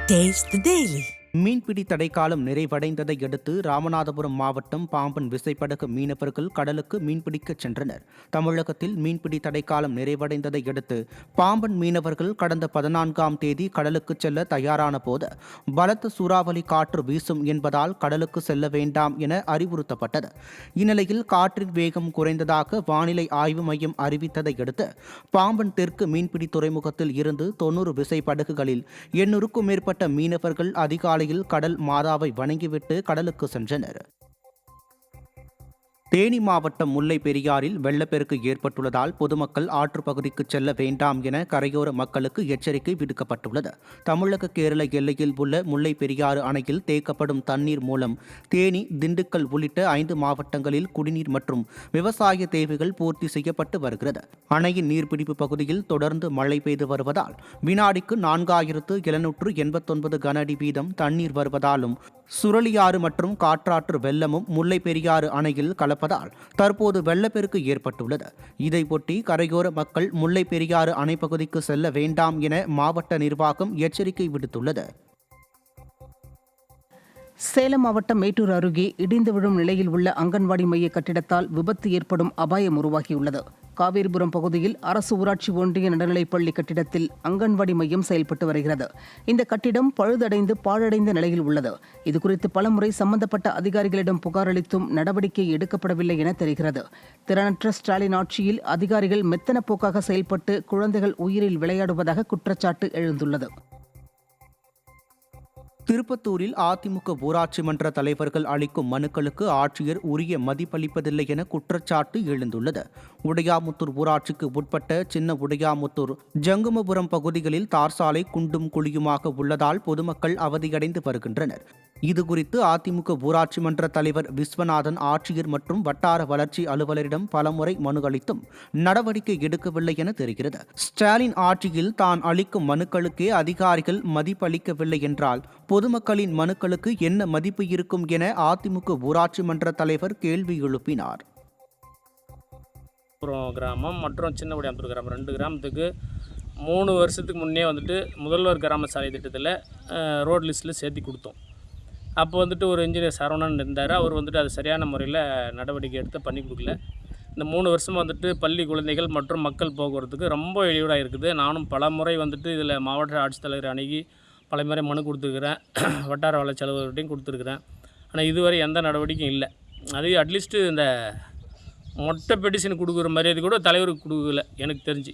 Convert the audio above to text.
Taste the Daily. மீன்பிடி தடைக்காலம் நிறைவடைந்ததை அடுத்து ராமநாதபுரம் மாவட்டம் பாம்பன் விசைப்படகு மீனவர்கள் கடலுக்கு மீன்பிடிக்கச் சென்றனர். தமிழகத்தில் மீன்பிடி தடைக்காலம் நிறைவடைந்ததை அடுத்து பாம்பன் மீனவர்கள் கடந்த 14ஆம் தேதி கடலுக்கு செல்ல தயாரான போது பலத்த சூறாவளி காற்று வீசும் என்பதால் கடலுக்கு செல்ல வேண்டாம் என அறிவுறுத்தப்பட்டது. இந்நிலையில் காற்றின் வேகம் குறைந்ததாக வானிலை ஆய்வு மையம் அறிவித்ததை அடுத்து பாம்பன் தெற்கு மீன்பிடி துறைமுகத்தில் இருந்து 90 விசைப்படகுகளில் 800க்கும் மேற்பட்ட மீனவர்கள் அதிகாலை கடல் மாதாவை வணங்கிவிட்டு கடலுக்கு சென்றனர். தேனி மாவட்டம் முல்லை பெரியாறில் வெள்ளப்பெருக்கு ஏற்பட்டுள்ளதால் பொதுமக்கள் ஆற்று பகுதிக்கு செல்ல வேண்டாம் என கரையோர மக்களுக்கு எச்சரிக்கை விடுக்கப்பட்டுள்ளது. தமிழக கேரள எல்லையில் உள்ள முல்லை பெரியாறு அணையில் தேக்கப்படும் தண்ணீர் மூலம் தேனி, திண்டுக்கல் உள்ளிட்ட 5 மாவட்டங்களில் குடிநீர் மற்றும் விவசாய தேவைகள் பூர்த்தி செய்யப்பட்டு வருகிறது. அணையின் நீர்பிடிப்பு பகுதியில் தொடர்ந்து மழை பெய்து வருவதால் வினாடிக்கு 4789 கன அடி வீதம் தண்ணீர் வருவதாலும் சுருளியாறு மற்றும் காற்றாற்று வெள்ளமும் முல்லை பெரியாறு அணையில் கலப்பதால் தற்போது வெள்ளப்பெருக்கு ஏற்பட்டுள்ளது. இதையொட்டி கரையோர மக்கள் முல்லை பெரியாறு அணை பகுதிக்கு செல்ல வேண்டாம் என மாவட்ட நிர்வாகம் எச்சரிக்கை விடுத்துள்ளது. சேலம் மாவட்டம் மேட்டூர் அருகே இடிந்து விழும் நிலையில் உள்ள அங்கன்வாடி மைய கட்டிடத்தால் விபத்து ஏற்படும் அபாயம் உருவாகியுள்ளது. காவேரிபுரம் பகுதியில் அரசு ஊராட்சி ஒன்றிய நடுநிலைப்பள்ளி கட்டிடத்தில் அங்கன்வாடி மையம் செயல்பட்டு வருகிறது. இந்த கட்டிடம் பழுதடைந்து பாழடைந்த நிலையில் உள்ளது. இதுகுறித்து பலமுறை சம்பந்தப்பட்ட அதிகாரிகளிடம் புகார் அளித்தும் நடவடிக்கை எடுக்கப்படவில்லை என தெரிகிறது. திறனற்ற ஸ்டாலின் ஆட்சியில் அதிகாரிகள் மெத்தன போக்காக செயல்பட்டு குழந்தைகள் உயிரில் விளையாடுவதாக குற்றச்சாட்டு எழுந்துள்ளது. திருப்பத்தூரில் அதிமுக ஊராட்சி மன்ற தலைவர்கள் அளிக்கும் மனுக்களுக்கு ஆட்சியர் உரிய மதிப்பளிப்பதில்லை என குற்றச்சாட்டு எழுந்துள்ளது. உடையாமுத்தூர் ஊராட்சிக்கு உட்பட்ட சின்ன உடையாமுத்தூர், ஜங்குமபுரம் பகுதிகளில் தார் சாலை குண்டும் குழியுமாக உள்ளதால் பொதுமக்கள் அவதியடைந்து வருகின்றனர். இதுகுறித்து அதிமுக ஊராட்சி மன்ற தலைவர் விஸ்வநாதன் ஆட்சியர் மற்றும் வட்டார வளர்ச்சி அலுவலரிடம் பலமுறை மனு அளித்தும் நடவடிக்கை எடுக்கவில்லை என தெரிகிறது. ஸ்டாலின் ஆட்சியில் தான் அளிக்கும் மனுக்களுக்கே அதிகாரிகள் மதிப்பளிக்கவில்லை என்றால் பொதுமக்களின் மனுக்களுக்கு என்ன மதிப்பு இருக்கும் என அதிமுக ஊராட்சி மன்ற தலைவர் கேள்வி எழுப்பினார். கிராமம் மற்றும் சின்ன உடையாம்பூர் கிராமம் 2 கிராமத்துக்கு 3 வருஷத்துக்கு முன்னே முதல்வர் கிராம சாலை திட்டத்தில் ரோட் லிஸ்ட்டில் சேர்த்து கொடுத்தோம். அப்போ ஒரு இன்ஜினியர் சரவணன் இருந்தார். அவர் அது சரியான முறையில் நடவடிக்கை எடுத்து பண்ணி கொடுக்கல. இந்த 3 வருஷம் பள்ளி குழந்தைகள் மற்றும் மக்கள் போக்குவரத்துக்கு ரொம்ப இடையூறாக இருக்குது. நானும் பல முறை இதில் மாவட்ட ஆட்சித்தலைவர் அணுகி பல முறை மனு கொடுத்துருக்குறேன். வட்டார வளர்ச்சி அலுவலர்கிட்டையும் கொடுத்துருக்குறேன். ஆனால் இதுவரை எந்த நடவடிக்கையும் இல்லை. அது அட்லீஸ்ட்டு இந்த மொட்டை பெட்டிஷன் கொடுக்குற மரியாதை கூட தலைவருக்கு கொடுக்கல எனக்கு தெரிஞ்சு.